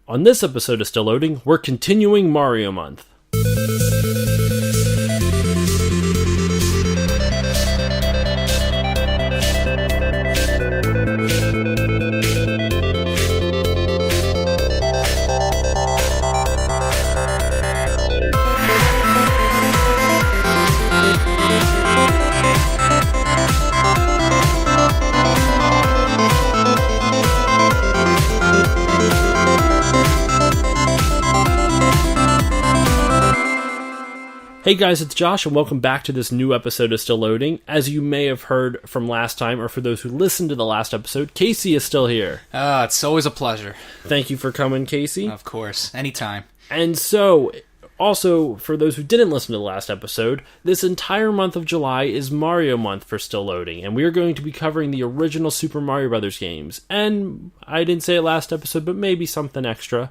On this episode of Still Loading, we're continuing Mario Month. Hey guys, it's Josh, and welcome back to this new episode of Still Loading. As you may have heard from last time, or for those who listened to the last episode, Casey is still here. It's always a pleasure. Thank you for coming, Casey. Of course, anytime. And so, also, for those who didn't listen to the last episode, this entire month of July is Mario Month for Still Loading, and we are going to be covering the original Super Mario Bros. Games. And I didn't say it last episode, but maybe something extra.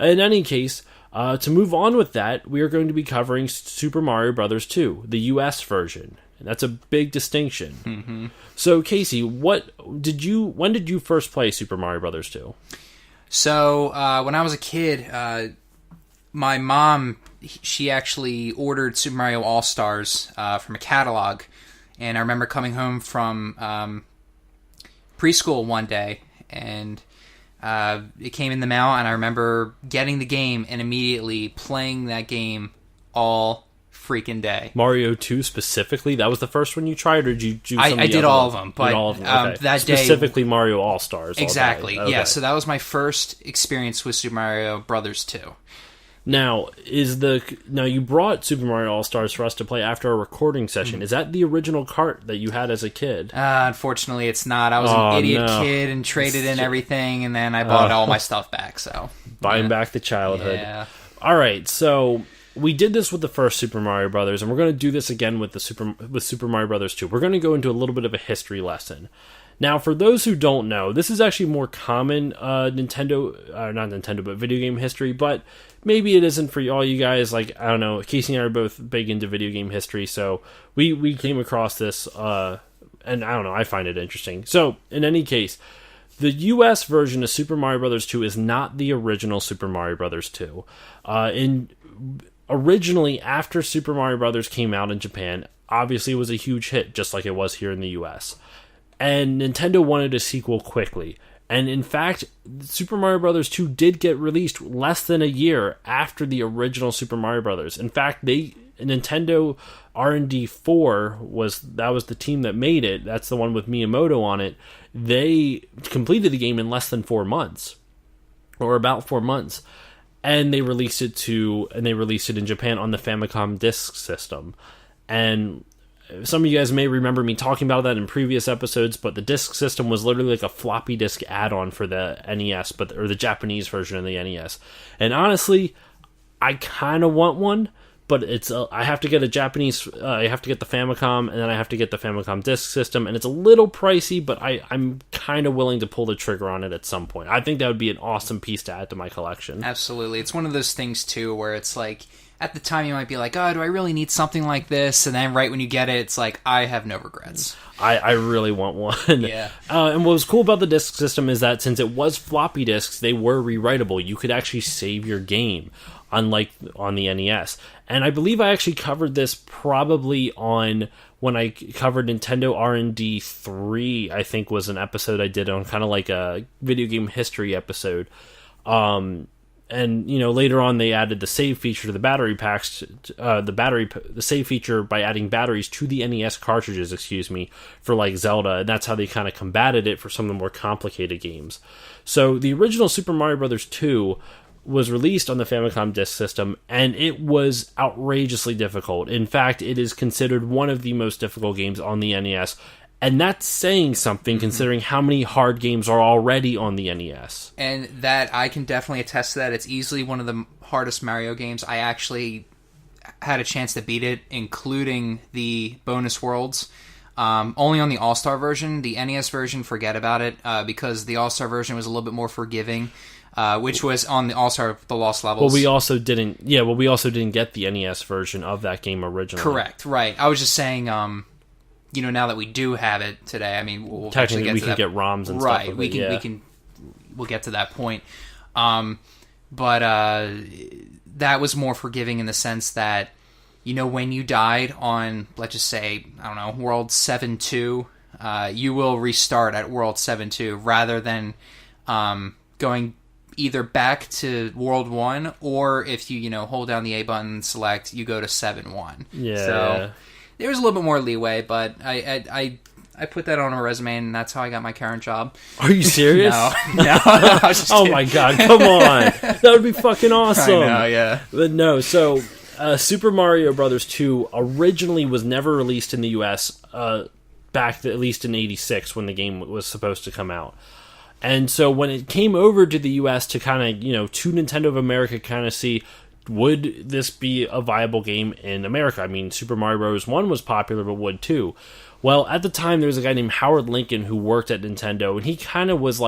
In any case, to move on with that, we are going to be covering Super Mario Bros. 2, the US version. And that's a big distinction. Mm-hmm. So, Casey, when did you first play Super Mario Bros. 2? So, when I was a kid, my mom, she actually ordered Super Mario All-Stars from a catalog. And I remember coming home from preschool one day, and it came in the mail, and I remember getting the game and immediately playing that game all freaking day. Mario 2 specifically? That was the first one you tried, or did you do some I did all of them, but all of them. Okay. That specifically Mario All-Stars. Exactly, okay. Yeah, so that was my first experience with Super Mario Bros. 2. Now, you brought Super Mario All-Stars for us to play after our recording session. Mm-hmm. Is that the original cart that you had as a kid? Unfortunately, it's not. I was an idiot kid and traded in everything, and then I bought all my stuff back. So buying back the childhood. Yeah. All right, so we did this with the first Super Mario Brothers, and we're going to do this again with Super Mario Brothers 2. We're going to go into a little bit of a history lesson. Now, for those who don't know, this is actually more common not Nintendo, but video game history, but maybe it isn't for all you guys. Like, I don't know, Casey and I are both big into video game history, so we came across this, and I don't know, I find it interesting. So, in any case, the US version of Super Mario Bros. 2 is not the original Super Mario Bros. 2. Originally, after Super Mario Bros. Came out in Japan, obviously it was a huge hit, just like it was here in the US. And Nintendo wanted a sequel quickly. And in fact, Super Mario Bros. 2 did get released less than a year after the original Super Mario Bros. In fact, Nintendo R&D 4 was the team that made it. That's the one with Miyamoto on it. They completed the game in less than 4 months, or about 4 months, and they released it in Japan on the Famicom Disk System. And some of you guys may remember me talking about that in previous episodes, but the disc system was literally like a floppy disk add-on for the NES, or the Japanese version of the NES. And honestly, I kind of want one, but I have to get I have to get the Famicom, and then I have to get the Famicom disk system, and it's a little pricey, but I'm kind of willing to pull the trigger on it at some point. I think that would be an awesome piece to add to my collection. Absolutely. It's one of those things, too, where it's like, at the time, you might be like, oh, do I really need something like this? And then right when you get it, it's like, I have no regrets. I really want one. Yeah. And what was cool about the disc system is that since it was floppy disks, they were rewritable. You could actually save your game, unlike on the NES. And I believe I actually covered this probably when I covered Nintendo R&D 3, I think was an episode I did on kind of like a video game history episode. And, later on they added the save feature to the battery packs, the save feature by adding batteries to the NES cartridges, for like Zelda, and that's how they kind of combated it for some of the more complicated games. So the original Super Mario Bros. 2 was released on the Famicom Disk System, and it was outrageously difficult. In fact, it is considered one of the most difficult games on the NES, and that's saying something considering how many hard games are already on the NES. And that, I can definitely attest to that. It's easily one of the hardest Mario games. I actually had a chance to beat it, including the bonus worlds. Only on the All-Star version. The NES version, forget about it, because the All-Star version was a little bit more forgiving, which was on the All-Star, the Lost Levels. Well, we also didn't get the NES version of that game originally. Correct, right. I was just saying, now that we do have it today, I mean, we'll technically we can get ROMs and right, stuff. We'll get to that point. but that was more forgiving in the sense that, when you died on, let's just say, I don't know, World 7-2, you will restart at World 7-2 rather than going either back to World 1, or if you, hold down the A button and select, you go to 7-1. Yeah. So there's a little bit more leeway, but I put that on a resume, and that's how I got my current job. Are you serious? No. I was just Oh kidding. my god, come on. That would be fucking awesome. I know, yeah. But no, so Super Mario Brothers 2 originally was never released in the US back at least in 86 when the game was supposed to come out. And so when it came over to the US to kind of, to Nintendo of America kind of see, would this be a viable game in America? I mean, Super Mario Bros. 1 was popular, but would 2? Well, at the time, there was a guy named Howard Lincoln who worked at Nintendo, and he kind of was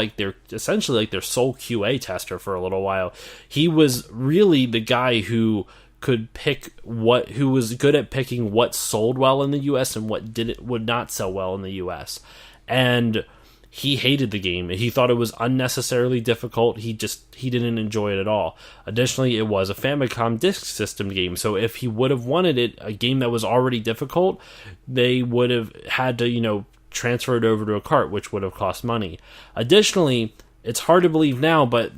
essentially like their sole QA tester for a little while. He was really the guy who who was good at picking what sold well in the US and what would not sell well in the US. And he hated the game. He thought it was unnecessarily difficult. He didn't enjoy it at all. Additionally, it was a Famicom Disk System game, so if he would have wanted it, a game that was already difficult, they would have had to, transfer it over to a cart, which would have cost money. Additionally, it's hard to believe now, but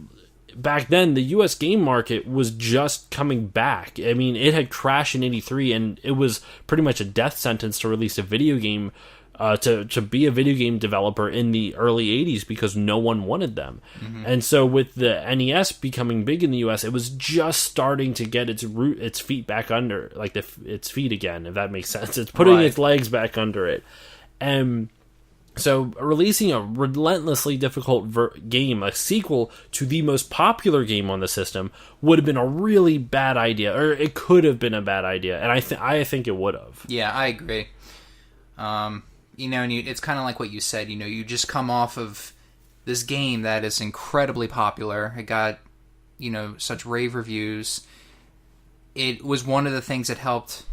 back then, the U.S. game market was just coming back. I mean, it had crashed in 83, and it was pretty much a death sentence to release a video game, to be a video game developer in the early 80s because no one wanted them. Mm-hmm. And so with the NES becoming big in the US, it was just starting to get its feet back under, its feet again, if that makes sense. It's putting its legs back under it. And so releasing a relentlessly difficult game, a sequel to the most popular game on the system, would have been a really bad idea, or it could have been a bad idea, and I think it would have. Yeah, I agree. And it's kind of like what you said, you just come off of this game that is incredibly popular. It got, such rave reviews. It was one of the things that helped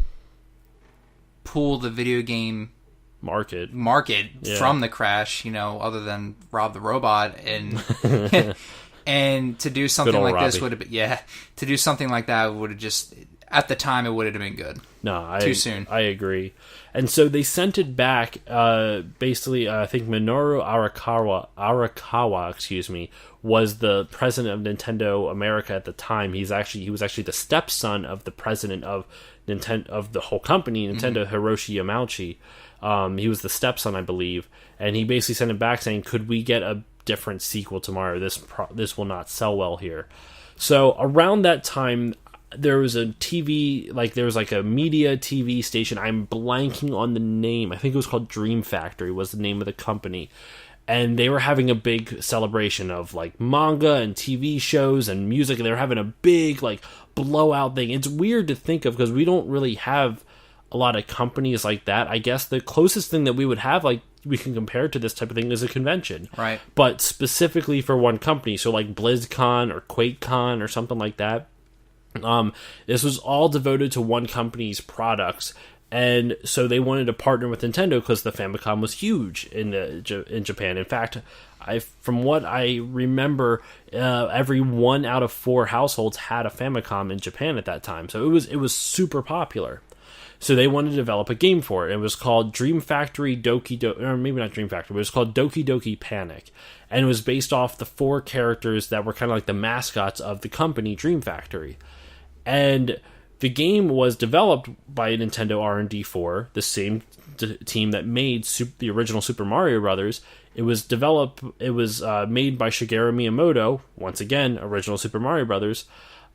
pull the video game market from the crash, other than Rob the Robot, and and to do something like Robbie. This would have been, to do something like that would have just, at the time, it would have been good. No, too soon. I agree. And so they sent it back. Basically, I think Minoru Arakawa, was the president of Nintendo America at the time. He was actually the stepson of the president of Nintendo, of the whole company, Nintendo, Hiroshi Yamauchi. He was the stepson, I believe, and he basically sent it back saying, "Could we get a different sequel tomorrow? This will not sell well here." So around that time, there was a TV, there was a media TV station. I'm blanking on the name. I think it was called Dream Factory was the name of the company. And they were having a big celebration of manga and TV shows and music. And they were having a big blowout thing. It's weird to think of because we don't really have a lot of companies like that. I guess the closest thing that we would have we can compare to this type of thing is a convention. Right. But specifically for one company. So BlizzCon or QuakeCon or something like that. This was all devoted to one company's products, and so they wanted to partner with Nintendo because the Famicom was huge in Japan. In fact, from what I remember, every 1 out of 4 households had a Famicom in Japan at that time. So it was super popular. So they wanted to develop a game for it. It was called Dream Factory or maybe not Dream Factory, but it was called Doki Doki Panic. And it was based off the 4 characters that were kind of like the mascots of the company Dream Factory. And the game was developed by Nintendo R&D 4, the same team that made the original Super Mario Brothers. It was made by Shigeru Miyamoto, once again, original Super Mario Brothers.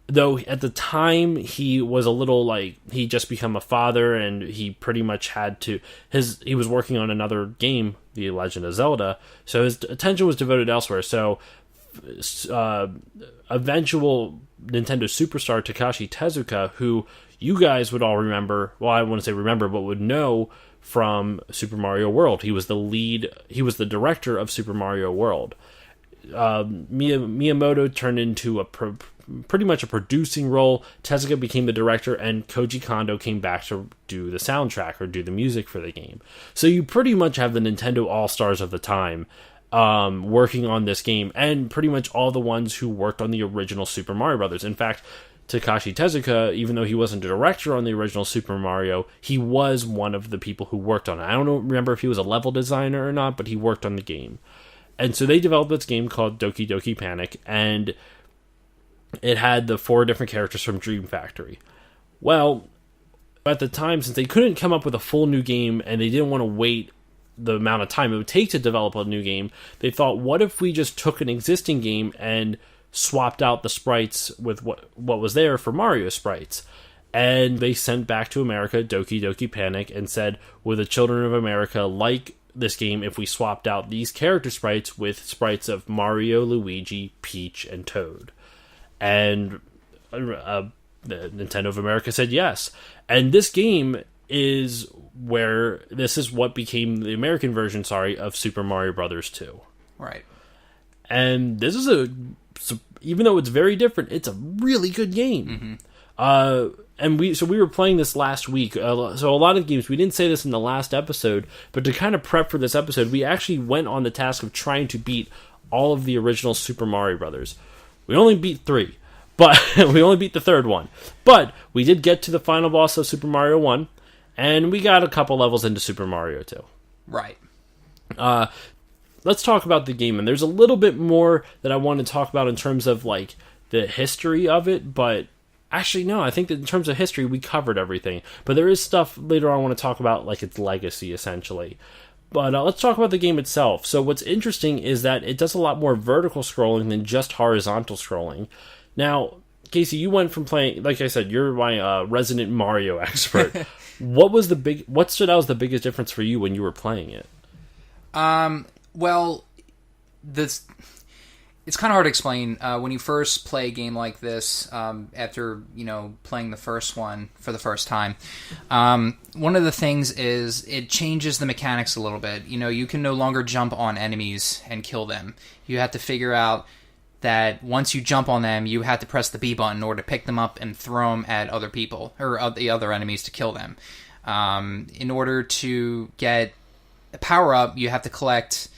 Though at the time he was a little he just become a father, and he pretty much had to he was working on another game, The Legend of Zelda, so his attention was devoted elsewhere. So eventual Nintendo superstar Takashi Tezuka, who you guys would all remember, well, I wouldn't say remember, but would know from Super Mario World. He was the director of Super Mario World. Miyamoto turned into pretty much a producing role. Tezuka became the director, and Koji Kondo came back to do the soundtrack or do the music for the game. So you pretty much have the Nintendo All-Stars of the time. working on this game, and pretty much all the ones who worked on the original Super Mario Brothers. In fact, Takashi Tezuka, even though he wasn't a director on the original Super Mario, he was one of the people who worked on it. I don't remember if he was a level designer or not, but he worked on the game. And so they developed this game called Doki Doki Panic, and it had the 4 different characters from Dream Factory. Well, at the time, since they couldn't come up with a full new game, and they didn't want to wait the amount of time it would take to develop a new game, they thought, what if we just took an existing game and swapped out the sprites with what was there for Mario sprites? And they sent back to America Doki Doki Panic and said, would the children of America like this game if we swapped out these character sprites with sprites of Mario, Luigi, Peach, and Toad? And Nintendo of America said yes. And this game is what became the American version, of Super Mario Brothers 2. Right. And this is even though it's very different, it's a really good game. And we were playing this last week. So a lot of games, we didn't say this in the last episode, but to kind of prep for this episode, we actually went on the task of trying to beat all of the original Super Mario Brothers. We only beat 3, but we only beat the 3rd one. But we did get to the final boss of Super Mario 1, and we got a couple levels into Super Mario 2. Right. Let's talk about the game, and there's a little bit more that I want to talk about in terms of like the history of it, but actually no, I think that in terms of history we covered everything, but there is stuff later on I want to talk about, like its legacy essentially. But let's talk about the game itself. So what's interesting is that it does a lot more vertical scrolling than just horizontal scrolling. Now, Casey, you went from playing, like I said, you're my resident Mario expert. What stood out as the biggest difference for you when you were playing it? Well, it's kind of hard to explain. When you first play a game like this, after, playing the first one for the first time, one of the things is it changes the mechanics a little bit. You can no longer jump on enemies and kill them. You have to figure out that once you jump on them, you have to press the B button in order to pick them up and throw them at other people, or the other enemies, to kill them. In order to get a power-up, you have to collect...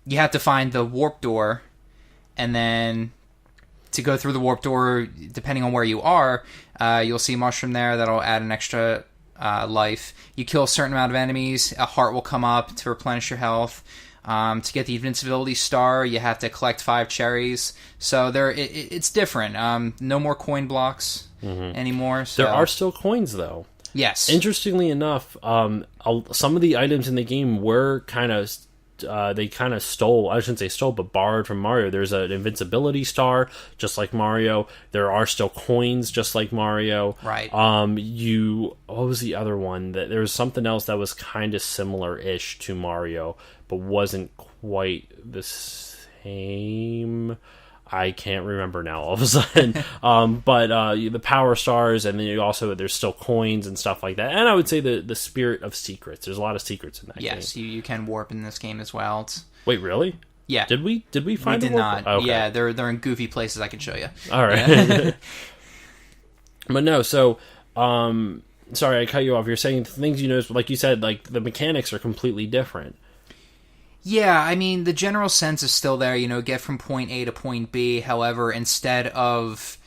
you have to find the warp door, and then to go through the warp door, depending on where you are, you'll see a mushroom there that'll add an extra life. You kill a certain amount of enemies, a heart will come up to replenish your health. To get the invincibility star, you have to collect 5 cherries. So it's different. No more coin blocks anymore. So. There are still coins, though. Yes. Interestingly enough, some of the items in the game were they kind of stole, I shouldn't say stole, but borrowed from Mario. There's an invincibility star, just like Mario. There are still coins, just like Mario. Right. What was the other one? There was something else that was kind of similar-ish to Mario, but wasn't quite the same. I can't remember now all of a sudden. But the power stars, and then there's still coins and stuff like that. And I would say the spirit of secrets. There's a lot of secrets in that game. Yes, you can warp in this game as well. Wait, really? Yeah. Did we find We a did warp? not. Okay. Yeah, they're in goofy places I can show you. All right. Yeah. But no, so... sorry, I cut you off. You're saying things you noticed, like you said, like the mechanics are completely different. Yeah, I mean, the general sense is still there, get from point A to point B. However, instead of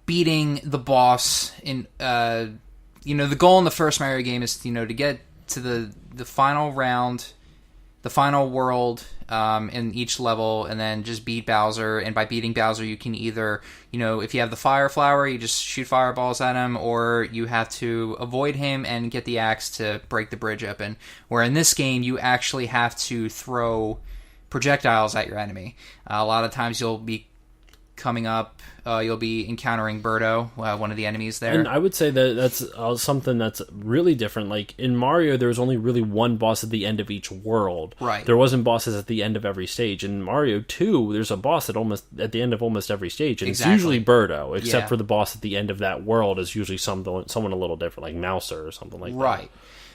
beating the boss in, the goal in the first Mario game is, to get to the final round, the final world in each level, and then just beat Bowser. And by beating Bowser, you can either, if you have the fire flower, you just shoot fireballs at him, or you have to avoid him and get the axe to break the bridge open. Where in this game, you actually have to throw projectiles at your enemy. A lot of times you'll be coming up, you'll be encountering Birdo, one of the enemies there. And I would say that that's something that's really different. Like, in Mario, there was only really one boss at the end of each world. Right. There wasn't bosses at the end of every stage. In Mario 2, there's a boss at the end of almost every stage, and Exactly. it's usually Birdo, except Yeah. for the boss at the end of that world is usually someone a little different, like Mouser or something like that. Right.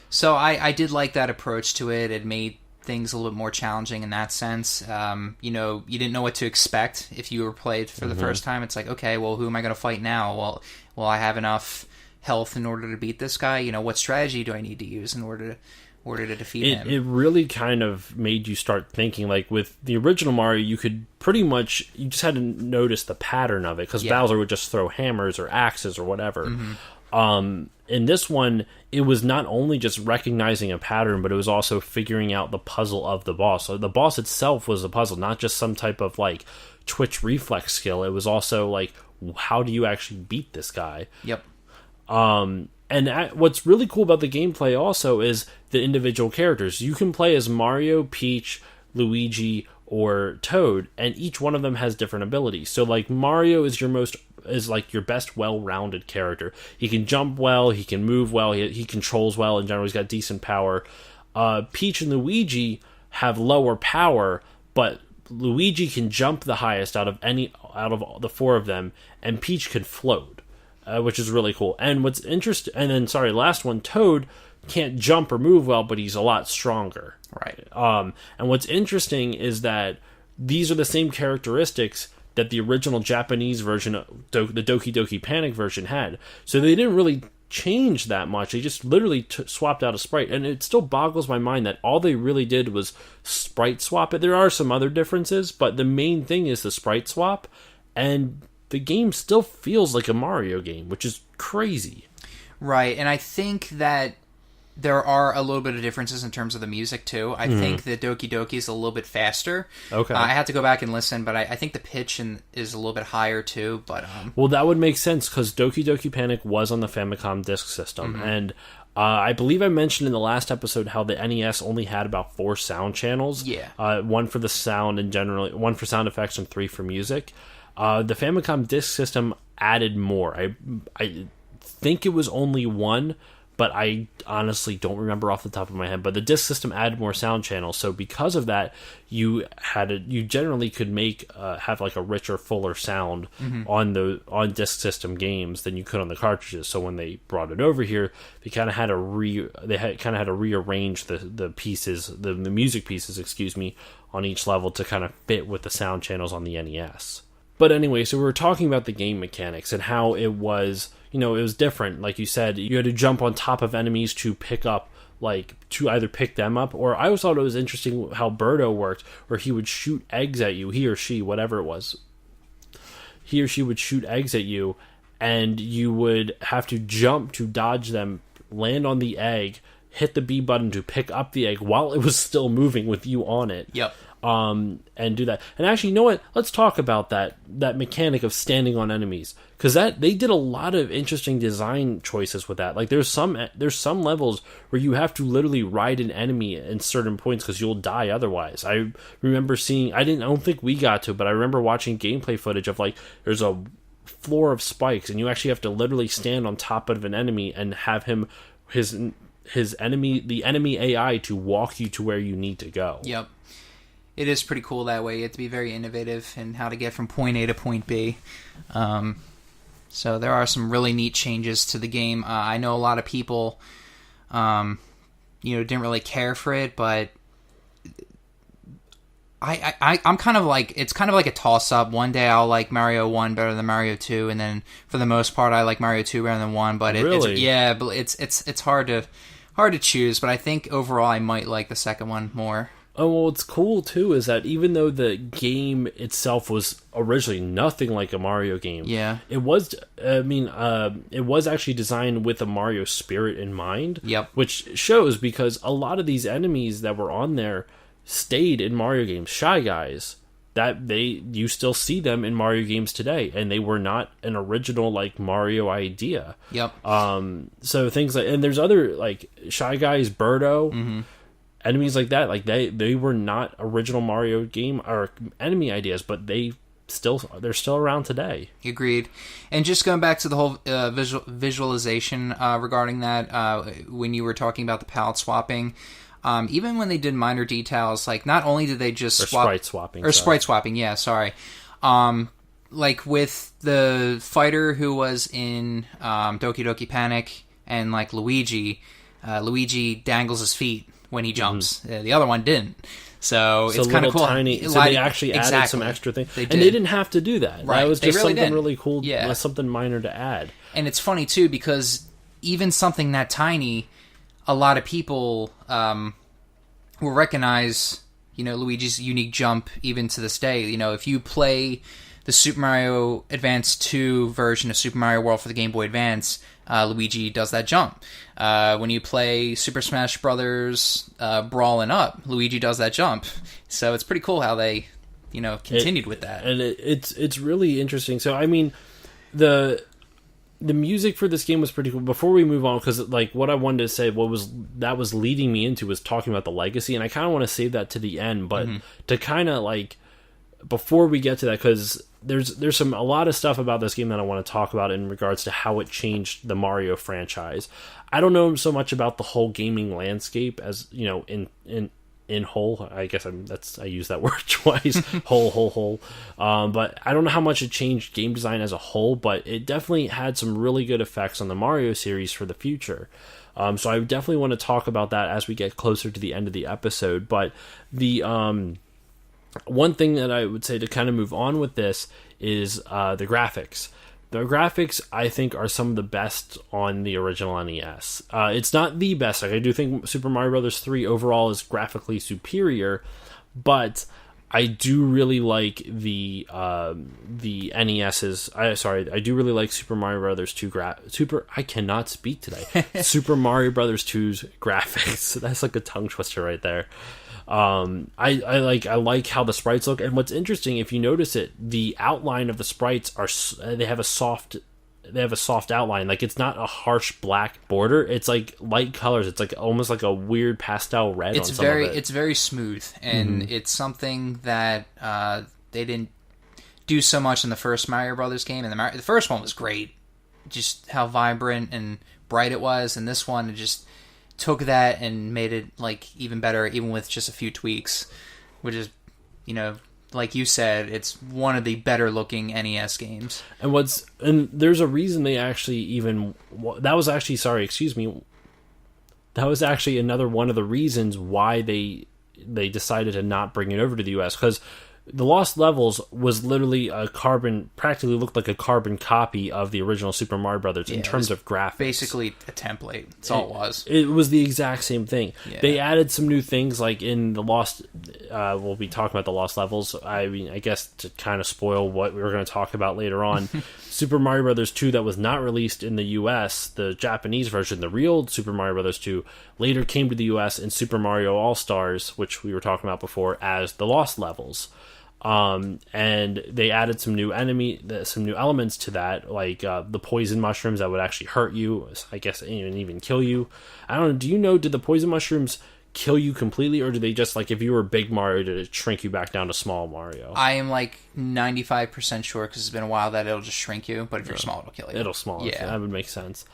So I did like that approach to it. It made things a little more challenging in that sense. You didn't know what to expect if you were played for the first time. It's like, okay, well, who am I going to fight now? Well, will I have enough health in order to beat this guy? What strategy do I need to use in order order to defeat him. It really kind of made you start thinking, like with the original Mario, you could pretty much, you just had to notice the pattern of it, because Bowser would just throw hammers or axes or whatever. In this one, it was not only just recognizing a pattern, but it was also figuring out the puzzle of the boss. So the boss itself was a puzzle, not just some type of like twitch reflex skill. It was also like, how do you actually beat this guy? Yep. What's really cool about the gameplay also is the individual characters. You can play as Mario, Peach, Luigi, or Toad, and each one of them has different abilities. So like Mario is your best well-rounded character. He can jump well, he can move well, he controls well, in general he's got decent power. Peach and Luigi have lower power, but Luigi can jump the highest out of the four of them, and Peach can float, which is really cool. And what's interesting, last one, Toad can't jump or move well, but he's a lot stronger. Right. And what's interesting is that these are the same characteristics that the original Japanese version, the Doki Doki Panic version, had. So they didn't really change that much. They just literally swapped out a sprite. And it still boggles my mind that all they really did was sprite swap it. There are some other differences, but the main thing is the sprite swap. And the game still feels like a Mario game, which is crazy. Right, and I think that there are a little bit of differences in terms of the music, too. I think that Doki Doki is a little bit faster. Okay. I had to go back and listen, but I think the pitch is a little bit higher, too. But well, that would make sense, because Doki Doki Panic was on the Famicom Disk System, and I believe I mentioned in the last episode how the NES only had about 4 sound channels. Yeah. 1 for the sound, and generally 1 for sound effects, and 3 for music. The Famicom Disk System added more. I think it was only 1, but I honestly don't remember off the top of my head. But the disc system added more sound channels, so because of that, you generally could have like a richer, fuller sound on disc system games than you could on the cartridges. So when they brought it over here, they kind of had to rearrange the pieces, the music pieces, on each level to kind of fit with the sound channels on the NES. But anyway, so we were talking about the game mechanics and how it was, it was different. Like you said, you had to jump on top of enemies to to either pick them up, or I always thought it was interesting how Birdo worked, where he would shoot eggs at you, he or she, whatever it was. He or she would shoot eggs at you, and you would have to jump to dodge them, land on the egg, hit the B button to pick up the egg while it was still moving with you on it. Yep. And do that. And actually, you know what? Let's talk about that mechanic of standing on enemies, because they did a lot of interesting design choices with that. Like there's some levels where you have to literally ride an enemy in certain points because you'll die otherwise. I remember seeing, I don't think we got to, but I remember watching gameplay footage of there's a floor of spikes, and you actually have to literally stand on top of an enemy and have the enemy AI to walk you to where you need to go. Yep. It is pretty cool that way. You have to be very innovative in how to get from point A to point B. So there are some really neat changes to the game. I know a lot of people, didn't really care for it, but I'm kind of like, it's kind of like a toss-up. One day I'll like Mario 1 better than Mario 2, and then for the most part I like Mario 2 better than 1. But it's hard to choose. But I think overall I might like the second one more. Oh, well, what's cool, too, is that even though the game itself was originally nothing like a Mario game, it was actually designed with a Mario spirit in mind, which shows because a lot of these enemies that were on there stayed in Mario games. Shy Guys, you still see them in Mario games today, and they were not an original, Mario idea. Yep. So things and there's other, Shy Guys, Birdo, enemies like that, they were not original Mario game or enemy ideas, but they're still around today. Agreed. And just going back to the whole visualization regarding that, when you were talking about the palette swapping, even when they did minor details, not only did they just sprite swapping, yeah, sorry. With the fighter who was in Doki Doki Panic and Luigi dangles his feet when he jumps. The other one didn't. So it's kind of cool. Tiny, so they actually added some extra things. And they didn't have to do that. Right. That was just really something really cool, something minor to add. And it's funny, too, because even something that tiny, a lot of people will recognize, Luigi's unique jump even to this day. If you play the Super Mario Advance 2 version of Super Mario World for the Game Boy Advance, Luigi does that jump. When you play Super Smash Brothers Brawlin' Up, Luigi does that jump. So it's pretty cool how they, continued with that. And it's really interesting. So, I mean, the music for this game was pretty cool. Before we move on, because like what I wanted to say, what was leading me into was talking about the legacy, and I kind of want to save that to the end, but to kind of like before we get to that, because there's a lot of stuff about this game that I want to talk about in regards to how it changed the Mario franchise. I don't know so much about the whole gaming landscape as in whole. I guess I use that word twice. whole. But I don't know how much it changed game design as a whole, but it definitely had some really good effects on the Mario series for the future. So I definitely want to talk about that as we get closer to the end of the episode. But the one thing that I would say to kind of move on with this is the graphics. The graphics, I think, are some of the best on the original NES. It's not the best. Like, I do think Super Mario Bros. 3 overall is graphically superior, but I do really like the NES's. I do really like Super Mario Bros. 2 I cannot speak today. Super Mario Bros. 2's graphics. That's like a tongue twister right there. I like how the sprites look, and what's interesting, if you notice it, the outline of the sprites they have a soft outline. Like, it's not a harsh black border. It's like light colors. It's like almost like a weird pastel red. It's very smooth, and it's something that they didn't do so much in the first Mario Brothers game. And the first one was great, just how vibrant and bright it was, and this one just took that and made it like even better, even with just a few tweaks, which is, like you said, it's one of the better looking NES games. And there's a reason they actually that was actually another one of the reasons why they decided to not bring it over to the US, because the Lost Levels was literally practically looked like a carbon copy of the original Super Mario Brothers in terms of graphics. Basically a template. That's all it was. It was the exact same thing. Yeah. They added some new things, like in the Lost... we'll be talking about the Lost Levels. I mean, I guess to kind of spoil what we were going to talk about later on, Super Mario Brothers 2 that was not released in the US, the Japanese version, the real Super Mario Brothers 2, later came to the US in Super Mario All-Stars, which we were talking about before, as the Lost Levels. And they added some new elements to that, like the poison mushrooms that would actually hurt you, I guess, and even kill you. I don't know. Do you know? Did the poison mushrooms kill you completely, or do they just, like, if you were big Mario, did it shrink you back down to small Mario? I am like 95% sure, because it's been a while, that it'll just shrink you. But if you're small, it'll kill you. It'll small. Yeah, that would make sense.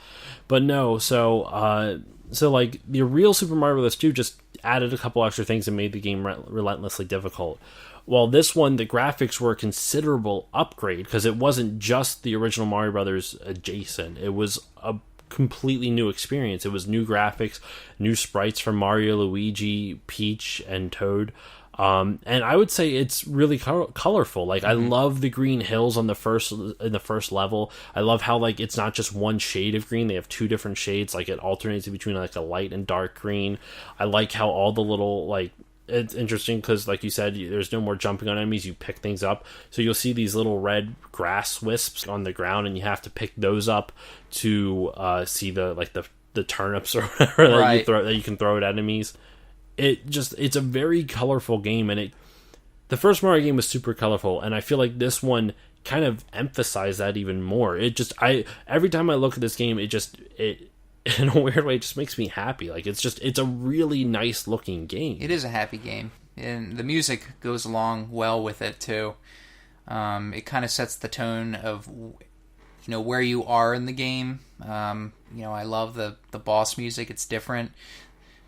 But no, so like the real Super Mario Bros. 2 just added a couple extra things and made the game relentlessly difficult. Well, this one, the graphics were a considerable upgrade, because it wasn't just the original Mario Brothers adjacent. It was a completely new experience. It was new graphics, new sprites from Mario, Luigi, Peach, and Toad. And I would say it's really colorful. Like, I love the green hills in the first level. I love how, like, it's not just one shade of green. They have two different shades. Like, it alternates between, like, a light and dark green. I like how all the little, like... It's interesting because, like you said, there's no more jumping on enemies. You pick things up. So you'll see these little red grass wisps on the ground, and you have to pick those up to see the turnips or whatever that you can throw at enemies. It's a very colorful game, and the first Mario game was super colorful, and I feel like this one kind of emphasized that even more. Every time I look at this game, it in a weird way, it just makes me happy. Like, it's a really nice looking game. It is a happy game, and the music goes along well with it too. It kind of sets the tone of where you are in the game. I love the boss music. It's different.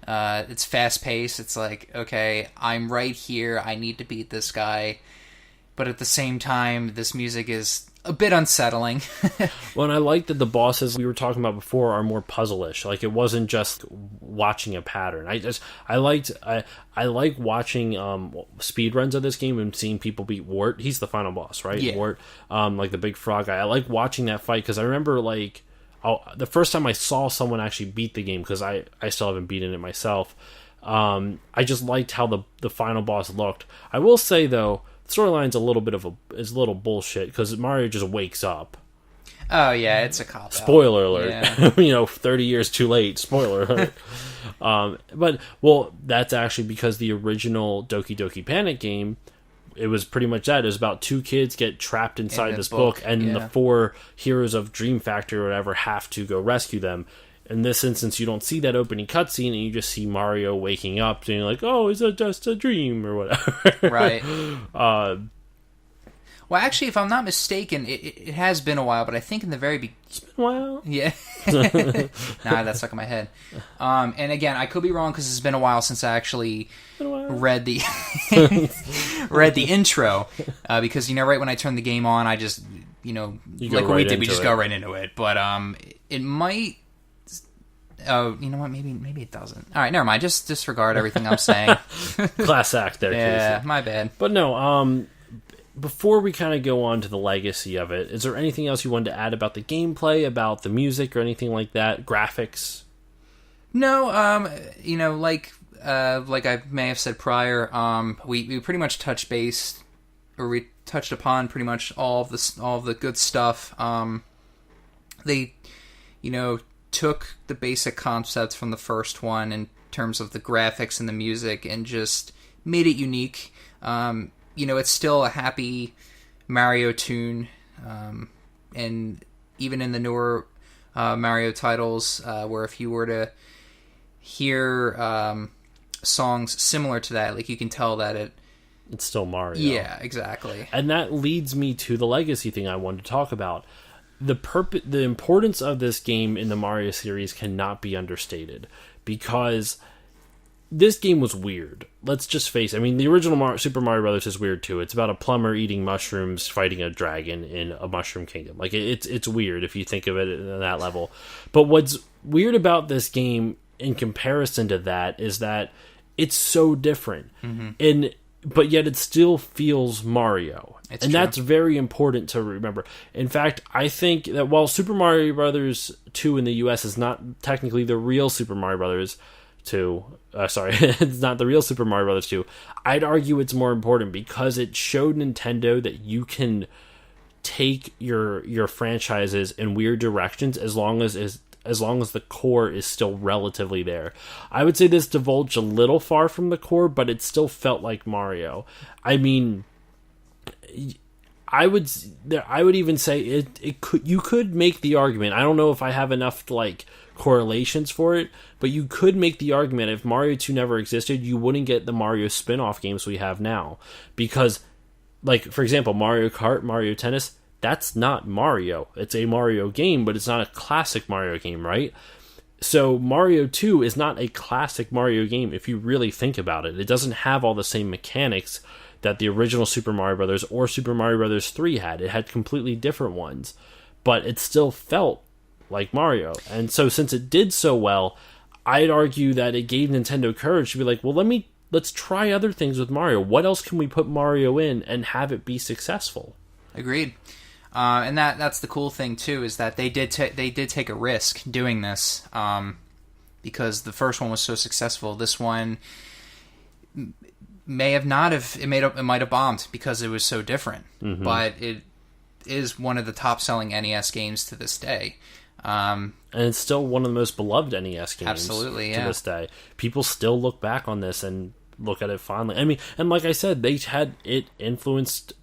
It's fast paced. It's like, okay, I'm right here. I need to beat this guy, but at the same time, this music is a bit unsettling. Well, and I like that the bosses we were talking about before are more puzzle-ish. Like, it wasn't just watching a pattern. I like watching speed runs of this game and seeing people beat Wart. He's the final boss, right? Yeah. Wart, like the big frog guy. I like watching that fight because I remember, like, the first time I saw someone actually beat the game, because I still haven't beaten it myself, I just liked how the final boss looked. I will say though, the storyline's a little bullshit, because Mario just wakes up. Oh yeah, it's a cop-out. Spoiler alert. Yeah. 30 years too late. Spoiler alert. But that's actually because the original Doki Doki Panic game, it was pretty much that. It was about two kids get trapped inside this book, and the four heroes of Dream Factory or whatever have to go rescue them. In this instance, you don't see that opening cutscene, and you just see Mario waking up, and you're like, "Oh, is it just a dream?" or whatever. Right. Well, actually, if I'm not mistaken, it has been a while, but I think in the very beginning... It's been a while. Yeah. Nah, that's stuck in my head. And again, I could be wrong, because it's been a while since I actually read the intro. Because, right when I turned the game on, I just, like what we did, we just go right into it. But it might... Oh, you know what? Maybe it doesn't. All right, never mind. Just disregard everything I'm saying. Class act there, yeah, Casey. My bad. But no, before we kind of go on to the legacy of it, is there anything else you wanted to add about the gameplay, about the music, or anything like that? Graphics? No, like I may have said prior, we pretty much touched base, or we touched upon pretty much all of the good stuff. They, took the basic concepts from the first one in terms of the graphics and the music, and just made it unique. It's still a happy Mario tune, and even in the newer Mario titles, where if you were to hear songs similar to that, like you can tell that it's still Mario. Yeah, exactly. And that leads me to the legacy thing I wanted to talk about. The importance of this game in the Mario series cannot be understated, because this game was weird. Let's just face it. I mean, the original Super Mario Brothers is weird too. It's about a plumber eating mushrooms fighting a dragon in a mushroom kingdom. Like, it's weird if you think of it at that level. But what's weird about this game in comparison to that is that it's so different. Mm-hmm. But yet it still feels Mario. And true. That's very important to remember. In fact, I think that while Super Mario Brothers 2 in the US is not technically the real Super Mario Brothers 2, it's not the real Super Mario Brothers 2, I'd argue it's more important because it showed Nintendo that you can take your franchises in weird directions as long as the core is still relatively there. I would say this divulged a little far from the core, but it still felt like Mario. I mean, I would even say you could make the argument. I don't know if I have enough correlations for it, but you could make the argument if Mario 2 never existed, you wouldn't get the Mario spin-off games we have now. Because, for example, Mario Kart, Mario Tennis, that's not Mario. It's a Mario game, but it's not a classic Mario game, right? So Mario 2 is not a classic Mario game if you really think about it. It doesn't have all the same mechanics that the original Super Mario Brothers or Super Mario Brothers 3 had. It had completely different ones, but it still felt like Mario. And so since it did so well, I'd argue that it gave Nintendo courage to be like, well, let's try other things with Mario. What else can we put Mario in and have it be successful? Agreed. And that's the cool thing too, is that they did take a risk doing this, because the first one was so successful. This one might have bombed because it was so different. Mm-hmm. But it is one of the top selling NES games to this day. And it's still one of the most beloved NES games. Absolutely, to this day. People still look back on this and look at it fondly. I mean, and like I said, it influenced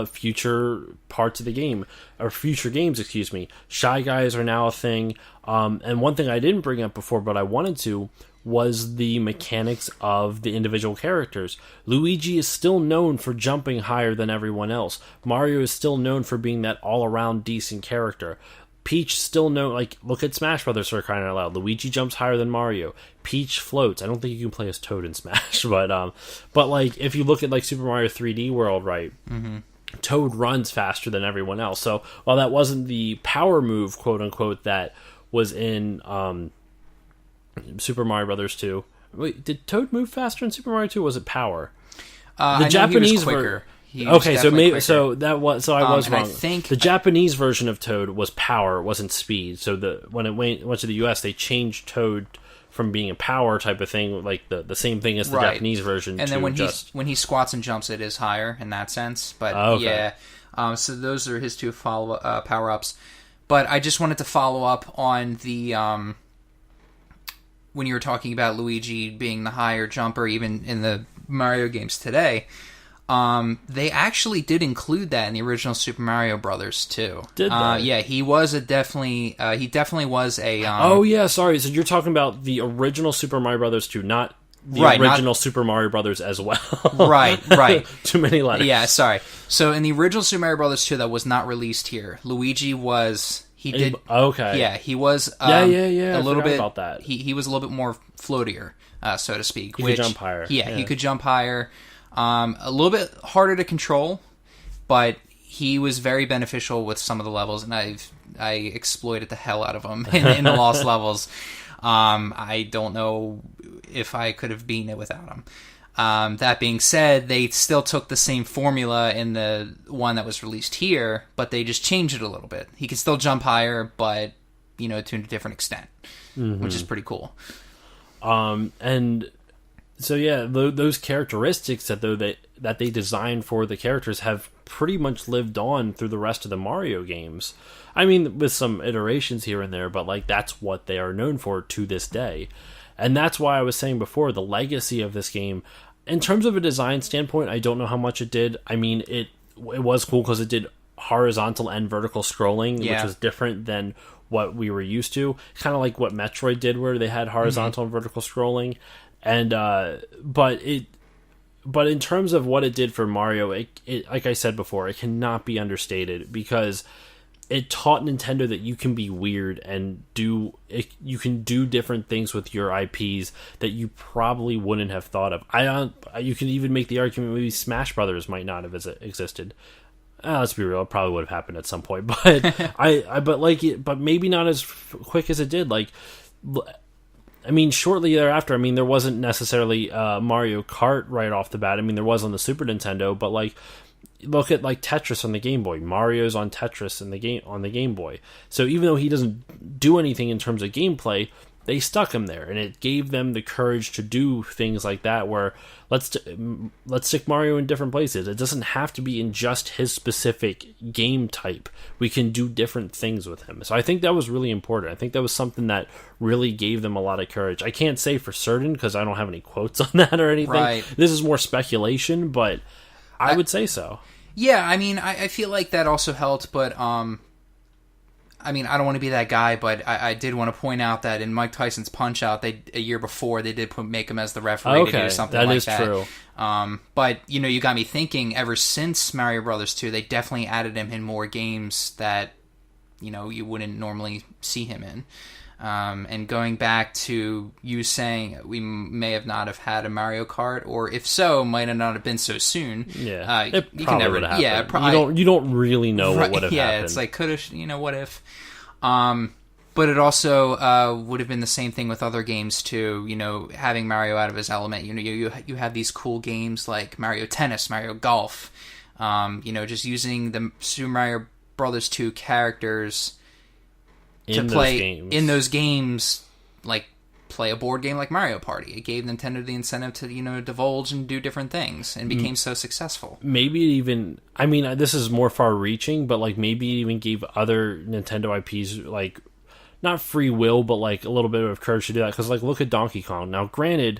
future parts of the game, or future games, excuse me. Shy Guys are now a thing. And one thing I didn't bring up before, but I wanted to, was the mechanics of the individual characters. Luigi is still known for jumping higher than everyone else. Mario is still known for being that all-around decent character. Peach still look at Smash Brothers for crying out loud. Luigi jumps higher than Mario. Peach floats. I don't think you can play as Toad in Smash, but if you look at Super Mario 3D World, right? Mm-hmm. Toad runs faster than everyone else. So while that wasn't the power move, quote unquote, that was in Super Mario Brothers 2. Wait, did Toad move faster in Super Mario 2? Or was it power? The Japanese quicker. Okay, so maybe quicker. So I was wrong. I think the Japanese version of Toad was power, it wasn't speed. So when it went to the US, they changed Toad from being a power type of thing, like the same thing as the Japanese version. And then when he squats and jumps, it is higher in that sense. But yeah, so those are his two power ups. But I just wanted to follow up on the when you were talking about Luigi being the higher jumper, even in the Mario games today. They actually did include that in the original Super Mario Brothers too. Did they? Yeah, he definitely was a. Oh yeah, sorry. So you're talking about the original Super Mario Brothers 2, not the original Super Mario Brothers as well. Right. Too many letters. Yeah, sorry. So in the original Super Mario Brothers 2 that was not released here, Luigi was. He did. Okay. Yeah, he was. Yeah. A little bit about that. He was a little bit more floatier, so to speak. He could jump higher. Yeah, he could jump higher. A little bit harder to control, but he was very beneficial with some of the levels, and I exploited the hell out of him in the lost levels. I don't know if I could have beaten it without him. That being said, they still took the same formula in the one that was released here, but they just changed it a little bit. He could still jump higher, but to a different extent, which is pretty cool. And so yeah, those characteristics that they designed for the characters have pretty much lived on through the rest of the Mario games. I mean, with some iterations here and there, but like that's what they are known for to this day. And that's why I was saying before, the legacy of this game, in terms of a design standpoint, I don't know how much it did. I mean, it was cool because it did horizontal and vertical scrolling, which was different than what we were used to. Kind of like what Metroid did, where they had horizontal and vertical scrolling. And but in terms of what it did for Mario, it like I said before, it cannot be understated because it taught Nintendo that you can be weird and you can do different things with your IPs that you probably wouldn't have thought of. You can even make the argument maybe Smash Brothers might not have existed. Let's be real, it probably would have happened at some point, but but maybe not as quick as it did. Like, I mean, shortly thereafter, I mean, there wasn't necessarily Mario Kart right off the bat. I mean, there was on the Super Nintendo, but like, look at like Tetris on the Game Boy. Mario's on Tetris on the Game Boy. So even though he doesn't do anything in terms of gameplay, they stuck him there, and it gave them the courage to do things like that. Where let's stick Mario in different places. It doesn't have to be in just his specific game type. We can do different things with him. So I think that was really important. I think that was something that really gave them a lot of courage. I can't say for certain because I don't have any quotes on that or anything. Right. This is more speculation, but I would say so. Yeah, I mean, I feel like that also helped, but I mean, I don't want to be that guy, but I did want to point out that in Mike Tyson's Punch-Out, a year before, they did make him as the referee to do something like that. That is true. But, you got me thinking, ever since Mario Brothers 2, they definitely added him in more games that, you wouldn't normally see him in. And going back to you saying we may have not have had a Mario Kart, or if so, might have not have been so soon. Yeah, it probably can never. Yeah, you don't really know what would have happened. Yeah, it's like could have, what if? But it also would have been the same thing with other games too. Having Mario out of his element. You have these cool games like Mario Tennis, Mario Golf. Just using the Super Mario Brothers 2 characters to play in those games, like play a board game like Mario Party. It gave Nintendo the incentive to divulge and do different things, and became so successful. Maybe it even, I mean, this is more far-reaching, but like maybe it even gave other Nintendo IPs like not free will, but like a little bit of courage to do that. Because like look at Donkey Kong. Now, granted,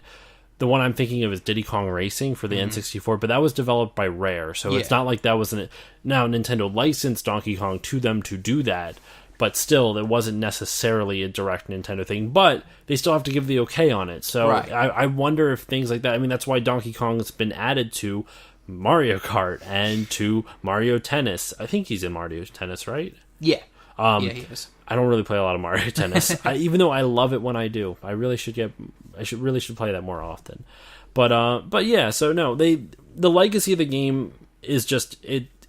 the one I'm thinking of is Diddy Kong Racing for the N64, but that was developed by Rare, so it's not like that wasn't. Now Nintendo licensed Donkey Kong to them to do that. But still, it wasn't necessarily a direct Nintendo thing. But they still have to give the okay on it. So I wonder if things like that... I mean, that's why Donkey Kong has been added to Mario Kart and to Mario Tennis. I think he's in Mario Tennis, right? Yeah. Yeah, he is. I don't really play a lot of Mario Tennis. Even though I love it when I do. I really should play that more often. But yeah, so no. The legacy of the game is just...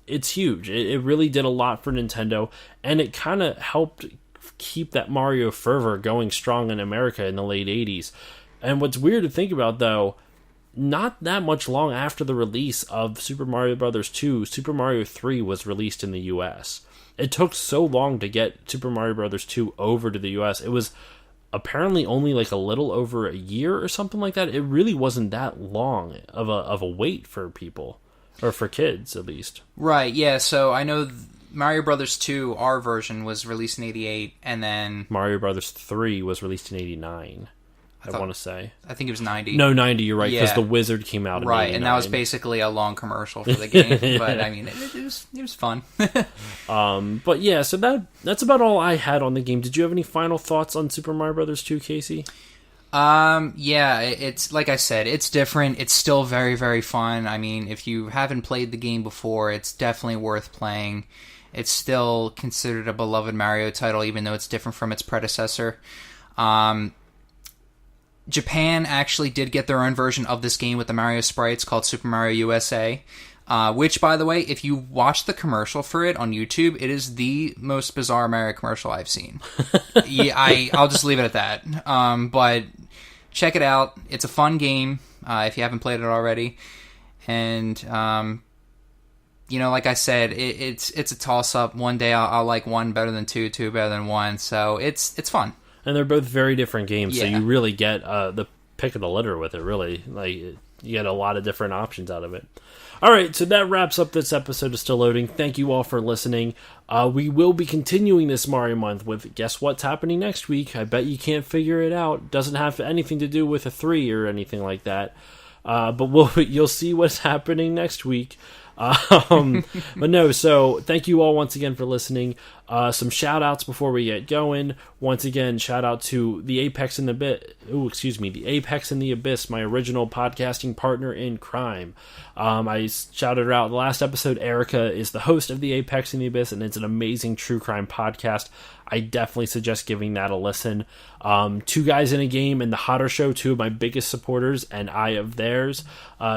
It's huge. It really did a lot for Nintendo, and it kind of helped keep that Mario fervor going strong in America in the late 80s. And what's weird to think about, though, not that much long after the release of Super Mario Bros. 2, Super Mario 3 was released in the US. It took so long to get Super Mario Bros. 2 over to the US. It was apparently only like a little over a year or something like that. It really wasn't that long of a wait for people, or for kids at least. Right, yeah, so I know Mario Bros. 2, our version, was released in 88, and then Mario Bros. 3 was released in 89. I want to say. I think it was 90. No, 90, you're right, because Yeah. the Wizard came out in Right, 89. and that was basically a long commercial for the game. But, I mean, it was fun. But yeah, so that's about all I had on the game. Did you have any final thoughts on Super Mario Bros. 2, Casey? Yeah, it's like I said, it's different. It's still very, very fun. I mean, if you haven't played the game before, it's definitely worth playing. It's still considered a beloved Mario title, even though it's different from its predecessor. Japan actually did get their own version of this game with the Mario sprites called Super Mario USA, which, by the way, if you watch the commercial for it on YouTube, it is the most bizarre Mario commercial I've seen. Yeah, I'll just leave it at that. But check it out. It's a fun game if you haven't played it already. And, like I said, it's a toss-up. One day I'll like one better than two better than one. So it's fun. And they're both very different games, so Yeah. you really get the pick of the litter with it, really. Like, you get a lot of different options out of it. All right, so that wraps up this episode of Still Loading. Thank you all for listening. We will be continuing this Mario month with guess what's happening next week. I bet you can't figure it out. Doesn't have anything to do with a 3 or anything like that. But you'll see what's happening next week. But no, so thank you all once again for listening. Some shout outs before we get going. Once again, shout out to the Apex in the the Apex in the Abyss, my original podcasting partner in crime. I shouted her out in the last episode. Erica is the host of the Apex in the Abyss, and it's an amazing true crime podcast. I definitely suggest giving that a listen. Two Guys in a Game and The Hotter Show, two of my biggest supporters, and I of theirs.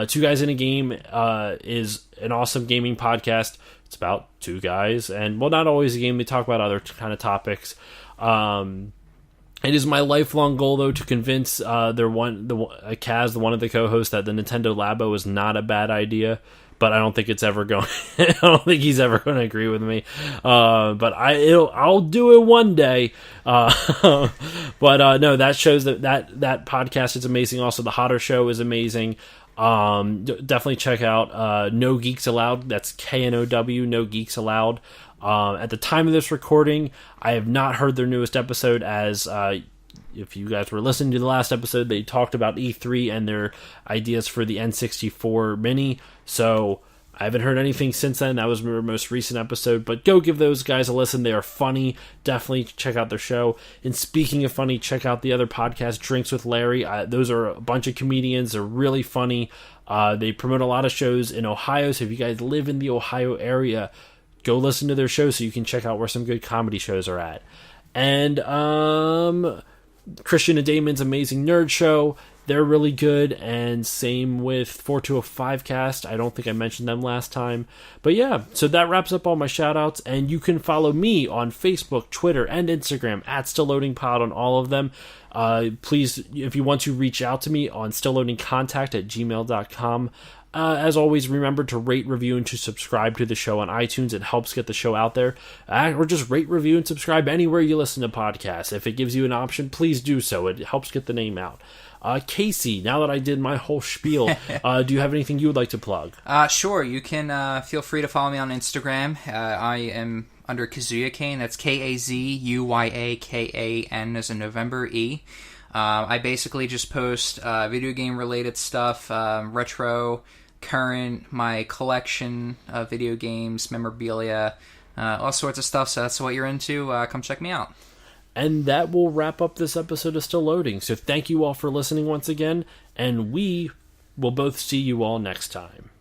Two Guys in a Game is an awesome gaming podcast. It's about two guys, and well, not always a game. They talk about other kind of topics. It is my lifelong goal, though, to convince Kaz, one of the co-hosts, that the Nintendo Labo is not a bad idea. But I don't think it's ever going. I don't think he's ever going to agree with me. But I'll do it one day. No, that shows that podcast is amazing. Also, the Hotter Show is amazing. Definitely check out No Geeks Allowed. That's KNOW, No Geeks Allowed. At the time of this recording, I have not heard their newest episode, as if you guys were listening to the last episode, they talked about E3 and their ideas for the N64 Mini. So I haven't heard anything since then. That was their most recent episode. But go give those guys a listen. They are funny. Definitely check out their show. And speaking of funny, check out the other podcast, Drinks with Larry. Those are a bunch of comedians. They're really funny. They promote a lot of shows in Ohio. So if you guys live in the Ohio area, go listen to their show so you can check out where some good comedy shows are at. And Christian and Damon's Amazing Nerd Show. They're really good, and same with 4205 Cast. I don't think I mentioned them last time. But yeah, so that wraps up all my shout-outs, and you can follow me on Facebook, Twitter, and Instagram at StillLoadingPod on all of them. Please, if you want to reach out to me on stillloadingcontact@gmail.com. As always, remember to rate, review, and to subscribe to the show on iTunes. It helps get the show out there. Or just rate, review, and subscribe anywhere you listen to podcasts. If it gives you an option, please do so. It helps get the name out. Casey, now that I did my whole spiel, do you have anything you would like to plug? Sure. You can feel free to follow me on Instagram. I am under Kazuya Kane. That's KAZUYAKAN as in November E. I basically just post video game related stuff, retro, current, my collection of video games, memorabilia, all sorts of stuff. So that's what you're into. Come check me out. And that will wrap up this episode of Still Loading. So thank you all for listening once again, and we will both see you all next time.